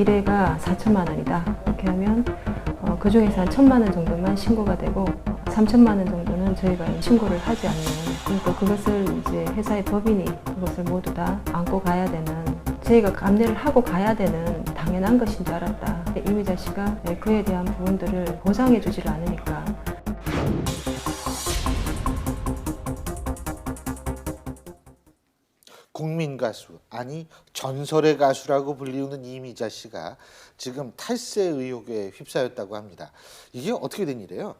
1회가 4천만 원이다. 이렇게 하면 그 중에서 한 1천만 원 정도만 신고가 되고 3천만 원 정도는 저희가 신고를 하지 않는, 그러니까 그것을 이제 회사의 법인이 그것을 모두 다 안고 가야 되는, 저희가 감내를 하고 가야 되는 당연한 것인 줄 알았다. 이미자 씨가 그에 대한 부분들을 보상해 주지를 않으니까. 국민 가수, 아니 전설의 가수라고 불리우는 이미자 씨가 지금 탈세 의혹에 휩싸였다고 합니다. 이게 어떻게 된 일이에요?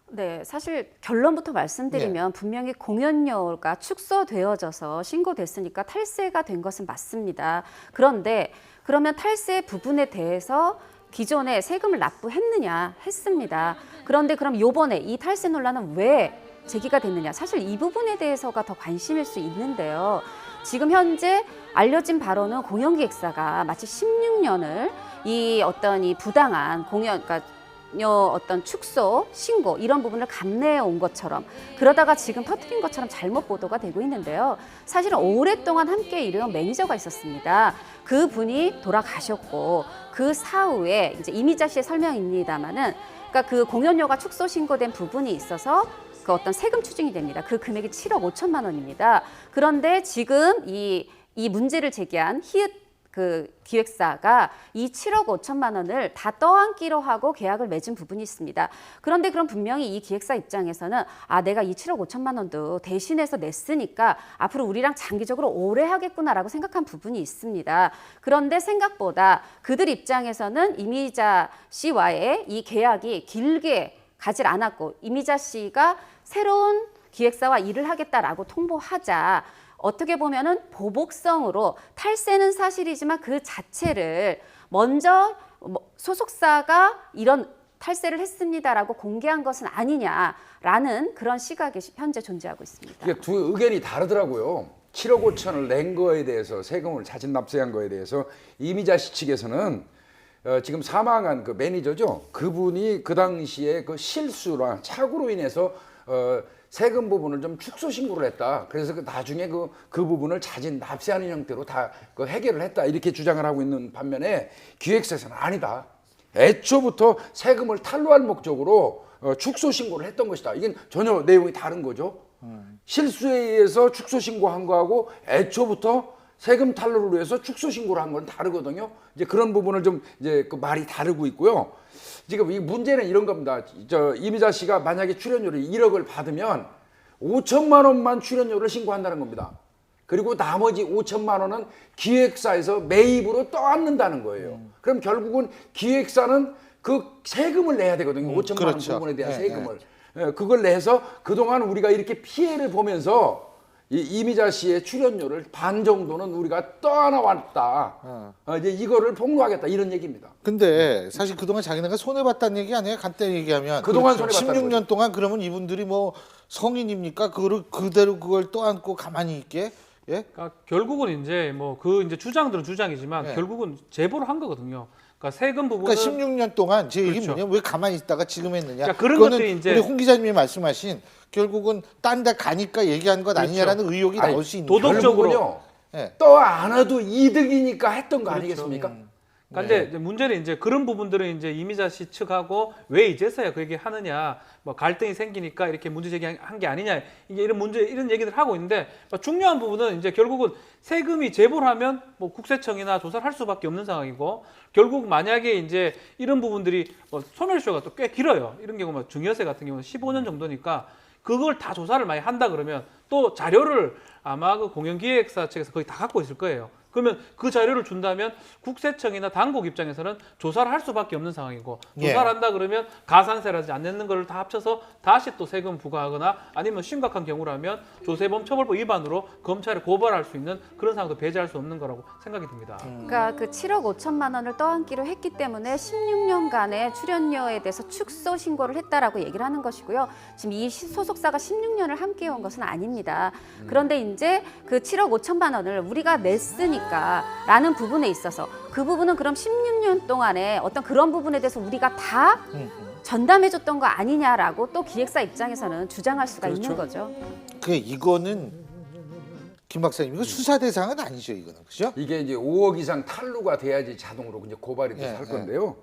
네, 사실 결론부터 말씀드리면 분명히 공연료가 축소되어져서 신고됐으니까 탈세가 된 것은 맞습니다. 그런데 그러면 탈세 부분에 대해서 기존에 세금을 납부했느냐 했습니다. 그런데 그럼 요번에 이 탈세 논란은 왜 제기가 됐느냐? 사실 이 부분에 대해서가 더 관심일 수 있는데요. 지금 현재 알려진 바로는 공연기획사가 마치 16년을 이 어떤 이 부당한 공연, 그러니까 어떤 축소, 신고 이런 부분을 감내해 온 것처럼, 그러다가 지금 터뜨린 것처럼 잘못 보도가 되고 있는데요. 사실은 오랫동안 함께 일해온 매니저가 있었습니다. 그 분이 돌아가셨고 그 사후에 이제 이미자 씨의 설명입니다만은, 그러니까 그 공연료가 축소 신고된 부분이 있어서 그 어떤 세금 추징이 됩니다. 그 금액이 7억 5천만 원입니다. 그런데 지금 이 문제를 제기한 히읗 그 기획사가 이 7억 5천만 원을 다 떠안기로 하고 계약을 맺은 부분이 있습니다. 그런데 그럼 분명히 이 기획사 입장에서는 내가 이 7억 5천만 원도 대신해서 냈으니까 앞으로 우리랑 장기적으로 오래 하겠구나라고 생각한 부분이 있습니다. 그런데 생각보다 그들 입장에서는 이미자 씨와의 이 계약이 길게 가질 않았고, 이미자 씨가 새로운 기획사와 일을 하겠다라고 통보하자 어떻게 보면은 보복성으로 탈세는 사실이지만 그 자체를 먼저 소속사가 이런 탈세를 했습니다라고 공개한 것은 아니냐라는 그런 시각이 현재 존재하고 있습니다. 이게 두 의견이 다르더라고요. 7억 5천을 낸 거에 대해서, 세금을 자진 납세한 거에 대해서 이미자 씨 측에서는 지금 사망한 그 매니저죠. 그분이 그 당시에 그 실수나 착오로 인해서 세금 부분을 좀 축소 신고를 했다. 그래서 나중에 그 부분을 자진 납세하는 형태로 다 그 해결을 했다. 이렇게 주장을 하고 있는 반면에 기획사에서는 아니다. 애초부터 세금을 탈루할 목적으로 축소 신고를 했던 것이다. 이게 전혀 내용이 다른 거죠. 실수에 의해서 축소 신고한 거하고 애초부터 세금 탈루를 위해서 축소 신고를 한 건 다르거든요. 이제 그런 부분을 좀 이제 그 말이 다르고 있고요. 지금 이 문제는 이런 겁니다. 이미자 씨가 만약에 출연료를 1억을 받으면 5천만 원만 출연료를 신고한다는 겁니다. 그리고 나머지 5천만 원은 기획사에서 매입으로 떠안는다는 거예요. 그럼 결국은 기획사는 그 세금을 내야 되거든요. 5천만 그렇죠. 원 부분에 대한 네, 세금을. 네. 그걸 내서 그동안 우리가 이렇게 피해를 보면서 이미자 씨의 출연료를 반 정도는 우리가 떠안아 왔다. 이제 이거를 폭로하겠다, 이런 얘기입니다. 근데 사실 그동안 자기네가 손해봤다는 얘기 아니에요? 간단히 얘기하면 그동안 그렇죠. 손해봤다는 16년 동안 그러면 이분들이 뭐 성인입니까? 그대로 그걸 떠안고 가만히 있게? 예? 그러니까 결국은 이제 뭐 이제 주장들은 주장이지만 네. 결국은 제보를 한 거거든요. 그러니까 세금 부분은 그러니까 16년 동안 제 얘기 그렇죠. 뭐냐면 왜 가만히 있다가 지금 했느냐? 그러니까 그런 그거는 것들이 이제 우리 홍 기자님이 말씀하신 결국은 딴 데 가니까 얘기한 것 아니냐라는 의혹이 아니, 나올 수 있는 도덕적으로. 결국은요, 예. 떠안아도 이득이니까 했던 거 그렇죠. 아니겠습니까? 그러니까 네. 이제 문제는 이제 그런 부분들은 이제 이미자 씨 측하고 왜 이제서야 그 얘기 하느냐, 뭐 갈등이 생기니까 이렇게 문제 제기한 게 아니냐, 이게 이런 얘기들 하고 있는데, 중요한 부분은 이제 결국은 세금이 제보를 하면 뭐 국세청이나 조사를 할 수밖에 없는 상황이고, 결국 만약에 이제 이런 부분들이 소멸시효가 또 꽤 길어요. 이런 경우 뭐 증여세 같은 경우는 15년 정도니까 그걸 다 조사를 많이 한다 그러면 또 자료를 아마 그 공연기획사 측에서 거의 다 갖고 있을 거예요. 그러면 그 자료를 준다면 국세청이나 당국 입장에서는 조사를 할 수밖에 없는 상황이고, 조사를 한다 그러면 가산세라든지 안 내는 걸 다 합쳐서 다시 또 세금 부과하거나 아니면 심각한 경우라면 조세범 처벌법 위반으로 검찰에 고발할 수 있는 그런 상황도 배제할 수 없는 거라고 생각이 듭니다. 그러니까 그 7억 5천만 원을 떠안기로 했기 때문에 16년간의 출연료에 대해서 축소 신고를 했다라고 얘기를 하는 것이고요. 지금 이 소속사가 16년을 함께 온 것은 아닙니다. 그런데 이제 그 7억 5천만 원을 우리가 냈으니까 라는 부분에 있어서 그 부분은 그럼 16년 동안에 어떤 그런 부분에 대해서 우리가 다 전담해줬던 거 아니냐라고 또 기획사 입장에서는 주장할 수가 있는 거죠. 이거는 김 박사님 이거 수사 대상은 아니죠, 이거는 그죠? 이게 이제 5억 이상 탈루가 돼야지 자동으로 이제 고발이 돼서 예, 할 예. 건데요.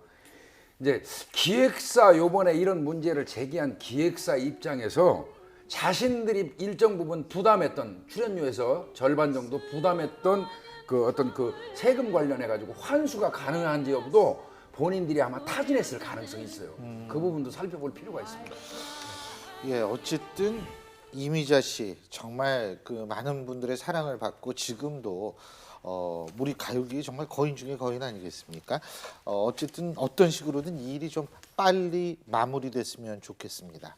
이제 기획사 요번에 이런 문제를 제기한 기획사 입장에서 자신들이 일정 부분 부담했던 출연료에서 절반 정도 부담했던 그 어떤 그 세금 관련해 가지고 환수가 가능한지 여부도 본인들이 아마 타진했을 가능성이 있어요. 그 부분도 살펴볼 필요가 있습니다. 예, 어쨌든 이미자 씨 정말 그 많은 분들의 사랑을 받고 지금도 우리 가요계의 정말 거인 중에 거인 아니겠습니까? 어쨌든 어떤 식으로든 이 일이 좀 빨리 마무리됐으면 좋겠습니다.